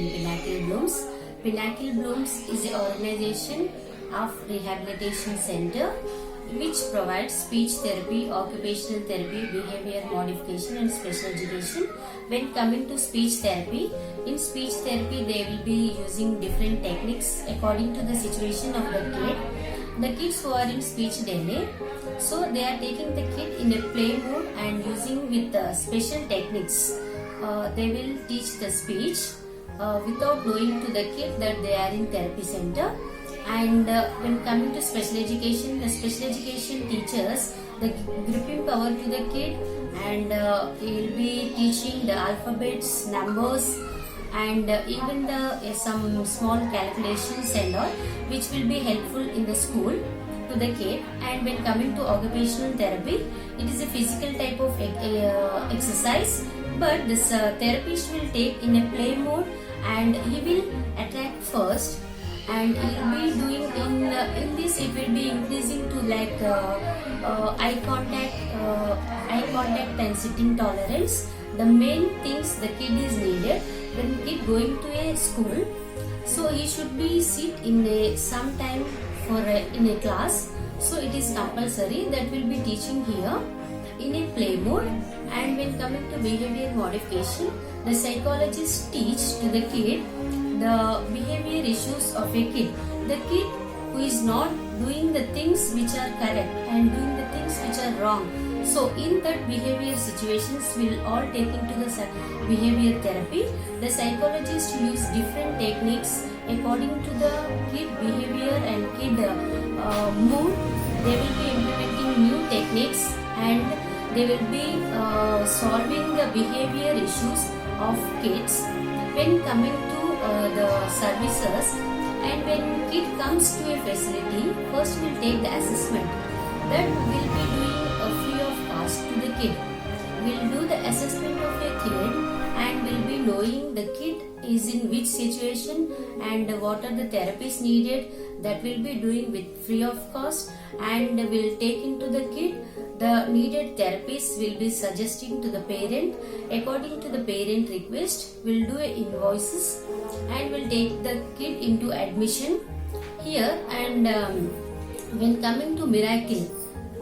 in Pinnacle Blooms. Pinnacle Blooms is an organization of rehabilitation center which provides speech therapy, occupational therapy, behavior modification and special education. When coming to speech therapy, in speech therapy they will be using different techniques according to the situation of the kid. The kids who are in speech delay, so they are taking the kid in a play mode and using with special techniques. They will teach the speech without knowing to the kid that they are in therapy center. And when coming to special education, the special education teachers the gripping power to the kid, and he will be teaching the alphabets, numbers, and even the some small calculations and all, which will be helpful in the school to the kid. And when coming to occupational therapy, it is a physical type of exercise, but this therapist will take in a play mode, and he will attract first, and he will be doing in this it will be increasing to like eye contact and sitting tolerance. The main things the kid is needed when kid going to a school, so he should be sit in a sometime for in a class, so it is compulsory that will be teaching here in a play mode. And when coming to behavior modification, the psychologists teach to the kid the behavior issues of a kid. The kid who is not doing the things which are correct and doing the things which are wrong. So in that behavior situations will all take into the behavior therapy. The psychologists use different techniques according to the kid behavior and kid mood. They will be implementing new techniques, and they will be solving the behavior issues of kids. When coming to the services, and when kid comes to a facility, first we will take the assessment. That will be doing free of cost to the kid. We will do the assessment of a kid, and will be knowing the kid is in which situation and what are the therapies needed. That will be doing with free of cost, and will take into the kid the needed therapies will be suggesting to the parent according to the parent request. Will do invoices and will take the kid into admission here. And when coming to Miracle,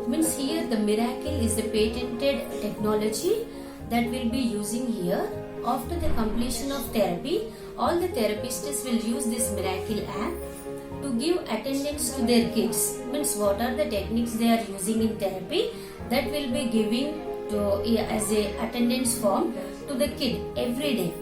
means here the Miracle is the patented technology that will be using here. After the completion of therapy, all the therapists will use this Miracle app to give attendance to their kids. Means what are the techniques they are using in therapy, that will be giving to as a attendance form to the kid every day.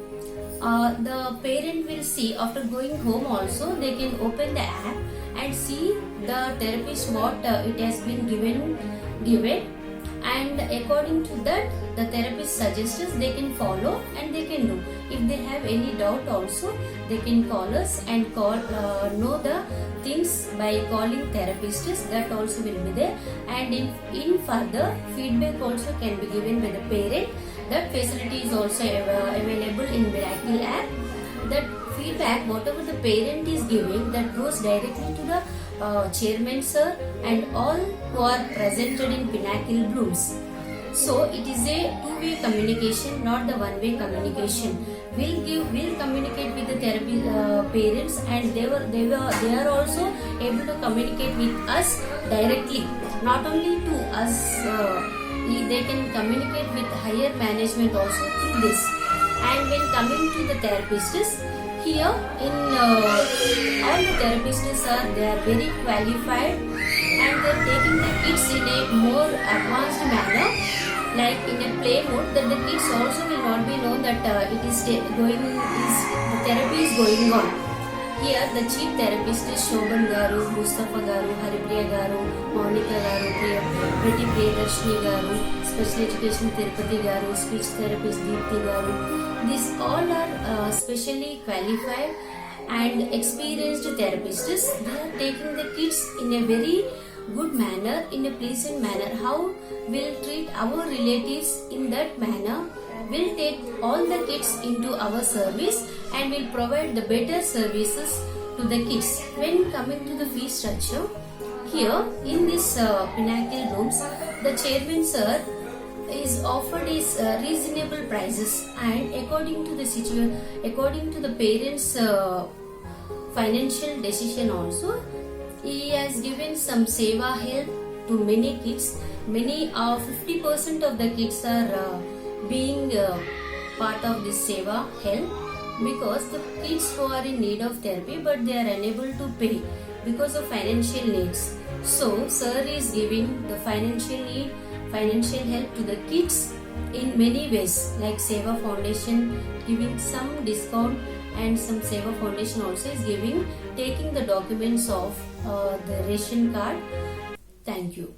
The parent will see after going home also, they can open the app and see the therapist what it has been given, and according to that the therapist suggests they can follow and they can do. If they have any doubt also, they can call us and know the things by calling therapists. That also will be there, and in further feedback also can be given by the parent. That facility is also available in Miracle app. That feedback whatever the parent is giving, that goes directly to the chairman sir and all who are presented in Pinnacle Blooms. So it is a two-way communication, not the one-way communication. We'll communicate with the therapy parents, and they are also able to communicate with us directly. Not only to us, they can communicate with higher management also through this. And when coming to the therapists, here in all the therapists they are very qualified, and they are taking the kids in a more advanced manner, like in a play mode, that the kids also will not be known that the therapy is going on. Here the chief therapist is Shobhan Garu, Mustafa Garu, Haripriya Garu, Monica Garu, Pretty Priyadarshini Garu, Special Education Tirupati Garu, Speech Therapist Deepthi Garu. These all are specially qualified and experienced therapists. They are taking the kids in a very good manner, in a pleasant manner. How we'll treat our relatives in that manner. We'll take all the kids into our service and will provide the better services to the kids. When coming to the fee structure, here in this Pinnacle Blooms, the chairman sir is offered is reasonable prices, and according to the parents' financial decision also, he has given some seva help to many kids. Many 50% of the kids are being part of this seva help, because the kids who are in need of therapy but they are unable to pay because of financial needs. So sir is giving the financial help to the kids in many ways, like Seva Foundation giving some discount, and some Seva Foundation also is taking the documents of the ration card. Thank you.